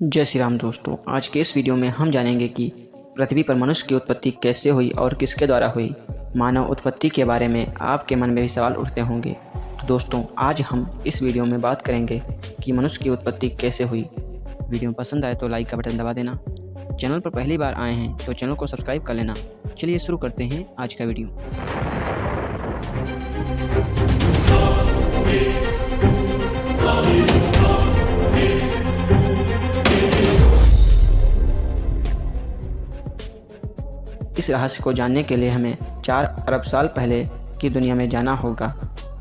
जय श्री राम दोस्तों। आज के इस वीडियो में हम जानेंगे कि पृथ्वी पर मनुष्य की उत्पत्ति कैसे हुई और किसके द्वारा हुई। मानव उत्पत्ति के बारे में आपके मन में भी सवाल उठते होंगे। तो दोस्तों, आज हम इस वीडियो में बात करेंगे कि मनुष्य की उत्पत्ति कैसे हुई। वीडियो पसंद आए तो लाइक का बटन दबा देना। चैनल पर पहली बार आए हैं तो चैनल को सब्सक्राइब कर लेना। चलिए शुरू करते हैं आज का वीडियो। इस रहस्य को जानने के लिए हमें 4 अरब साल पहले की दुनिया में जाना होगा।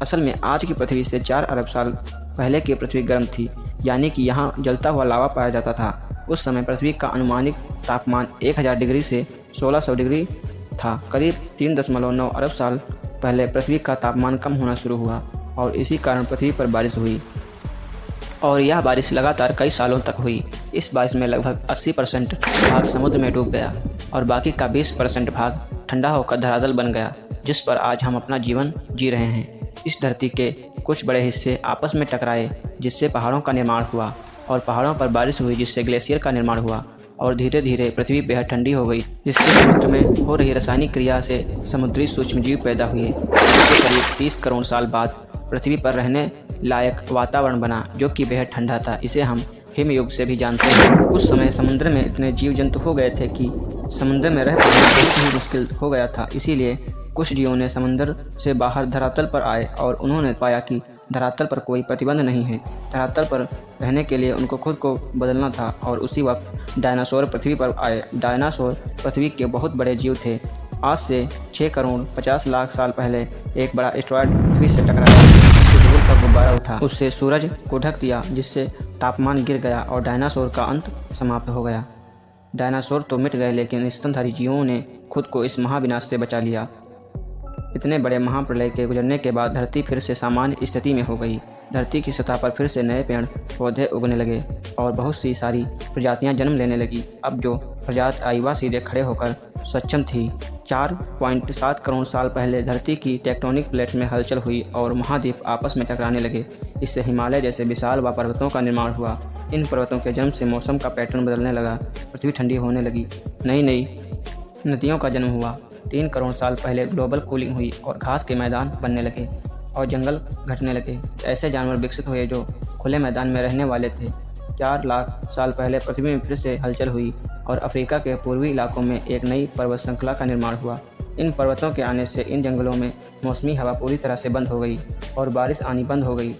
असल में आज की पृथ्वी से 4 अरब साल पहले की पृथ्वी गर्म थी, यानी कि यहाँ जलता हुआ लावा पाया जाता था। उस समय पृथ्वी का अनुमानित तापमान 1000 डिग्री से 1600 डिग्री था। करीब 3.9 अरब साल पहले पृथ्वी का तापमान कम होना शुरू हुआ और इसी कारण पृथ्वी पर बारिश हुई और यह बारिश लगातार कई सालों तक हुई। इस बारिश में लगभग 80% भाग समुद्र में डूब गया और बाकी का 20% भाग ठंडा होकर धरातल बन गया, जिस पर आज हम अपना जीवन जी रहे हैं। इस धरती के कुछ बड़े हिस्से आपस में टकराए, जिससे पहाड़ों का निर्माण हुआ और पहाड़ों पर बारिश हुई, जिससे ग्लेशियर का निर्माण हुआ और धीरे धीरे पृथ्वी बेहद ठंडी हो गई, जिससे समुद्र में हो रही रासायनिक क्रिया से समुद्री सूक्ष्मजीव पैदा हुए। इसके करीब 30 करोड़ साल बाद पृथ्वी पर रहने लायक वातावरण बना, जो कि बेहद ठंडा था। इसे हम हिमयुग से भी जानते हैं। उस समय समुद्र में इतने जीव जंतु हो गए थे कि समुद्र में रह पाना बहुत ही मुश्किल हो गया था। इसीलिए कुछ जीवों ने समुद्र से बाहर धरातल पर आए और उन्होंने पाया कि धरातल पर कोई प्रतिबंध नहीं है। धरातल पर रहने के लिए उनको खुद को बदलना था और उसी वक्त डायनासोर पृथ्वी पर आए। डायनासोर पृथ्वी के बहुत बड़े जीव थे। आज से 6 करोड़ 50 लाख साल पहले एक बड़ा एस्टेरॉयड पृथ्वी से टकराया, जिससे धूल का गुब्बारा उठा, उससे सूरज को ढक दिया, जिससे तापमान गिर गया और डायनासोर का अंत समाप्त हो गया। डायनासोर तो मिट गए, लेकिन स्तनधारी जीवों ने खुद को इस महाविनाश से बचा लिया। इतने बड़े महाप्रलय के गुजरने के बाद धरती फिर से सामान्य स्थिति में हो गई। धरती की सतह पर फिर से नए पेड़ पौधे उगने लगे और बहुत सी सारी प्रजातियां जन्म लेने लगी। अब जो प्रजाति आई वह सीधे खड़े होकर सक्षम थी। 4.7 करोड़ साल पहले धरती की टेक्टोनिक प्लेट्स में हलचल हुई और महाद्वीप आपस में टकराने लगे। इससे हिमालय जैसे विशाल व पर्वतों का निर्माण हुआ। इन पर्वतों के जन्म से मौसम का पैटर्न बदलने लगा, पृथ्वी ठंडी होने लगी, नई नई नदियों का जन्म हुआ। 3 करोड़ साल पहले ग्लोबल कूलिंग हुई और घास के मैदान बनने लगे और जंगल घटने लगे। ऐसे जानवर विकसित हुए जो खुले मैदान में रहने वाले थे। 4 लाख साल पहले पृथ्वी में फिर से हलचल हुई और अफ्रीका के पूर्वी इलाकों में एक नई पर्वत श्रृंखला का निर्माण हुआ। इन पर्वतों के आने से इन जंगलों में मौसमी हवा पूरी तरह से बंद हो गई और बारिश आनी बंद हो गई।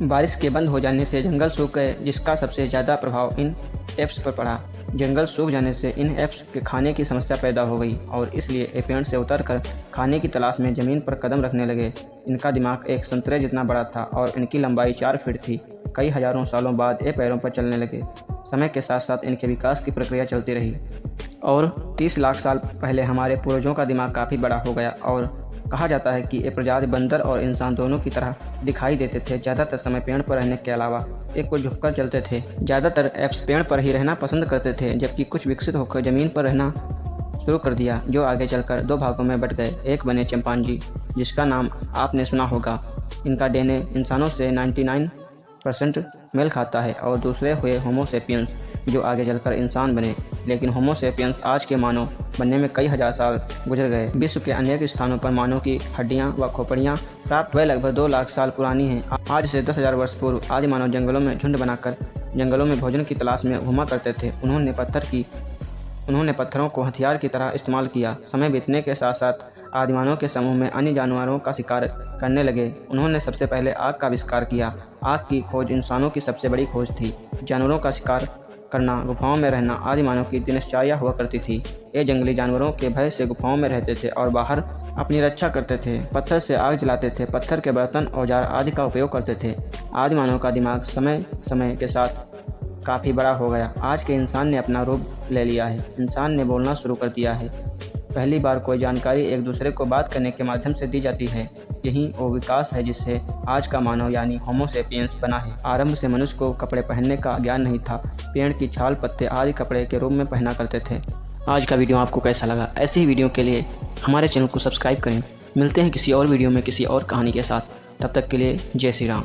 बारिश के बंद हो जाने से जंगल सूख गए, जिसका सबसे ज़्यादा प्रभाव इन एप्स पर पड़ा। जंगल सूख जाने से इन एप्स के खाने की समस्या पैदा हो गई और इसलिए ये पेड़ से उतरकर खाने की तलाश में ज़मीन पर कदम रखने लगे। इनका दिमाग एक संतरे जितना बड़ा था और इनकी लंबाई 4 फीट थी। कई हजारों सालों बाद ये पैरों पर चलने लगे। समय के साथ साथ इनके विकास की प्रक्रिया चलती रही और 30 लाख साल पहले हमारे पूर्वजों का दिमाग काफ़ी बड़ा हो गया और कहा जाता है कि ये प्रजाति बंदर और इंसान दोनों की तरह दिखाई देते थे। ज़्यादातर समय पेड़ पर रहने के अलावा एक को झुककर चलते थे। ज़्यादातर एप्स पेड़ पर ही रहना पसंद करते थे, जबकि कुछ विकसित होकर ज़मीन पर रहना शुरू कर दिया, जो आगे चलकर 2 भागों में बट गए। एक बने चिंपांजी, जिसका नाम आपने सुना होगा। इनका डीएनए इंसानों से 99% मेल खाता है, और दूसरे हुए होमो सेपियंस, जो आगे चलकर इंसान बने। लेकिन होमो सेपियंस आज के मानव बनने में कई हजार साल गुजर गए। विश्व के अनेक स्थानों पर मानव की हड्डियां व खोपड़ियां प्राप्त हुए लगभग 2 लाख साल पुरानी हैं। आज से 10,000 वर्ष पूर्व आदि मानव जंगलों में झुंड बनाकर जंगलों में भोजन की तलाश में घूमा करते थे। उन्होंने पत्थरों को हथियार की तरह इस्तेमाल किया। समय बीतने के साथ साथ आदिमानव के समूह में अन्य जानवरों का शिकार करने लगे। उन्होंने सबसे पहले आग का आविष्कार किया। आग की खोज इंसानों की सबसे बड़ी खोज थी। जानवरों का शिकार करना, गुफाओं में रहना आदि मानव की दिनचर्या हुआ करती थी। ये जंगली जानवरों के भय से गुफाओं में रहते थे और बाहर अपनी रक्षा करते थे। पत्थर से आग जलाते थे, पत्थर के बर्तन, औजार आदि का उपयोग करते थे। आदि मानव का दिमाग समय समय के साथ काफ़ी बड़ा हो गया। आज के इंसान ने अपना रूप ले लिया है। इंसान ने बोलना शुरू कर दिया है। पहली बार कोई जानकारी एक दूसरे को बात करने के माध्यम से दी जाती है। यही वो विकास है जिससे आज का मानव यानी होमो सेपियंस बना है। आरंभ से मनुष्य को कपड़े पहनने का ज्ञान नहीं था। पेड़ की छाल, पत्ते आदि कपड़े के रूप में पहना करते थे। आज का वीडियो आपको कैसा लगा? ऐसे ही वीडियो के लिए हमारे चैनल को सब्सक्राइब करें। मिलते हैं किसी और वीडियो में किसी और कहानी के साथ। तब तक के लिए जय श्री राम।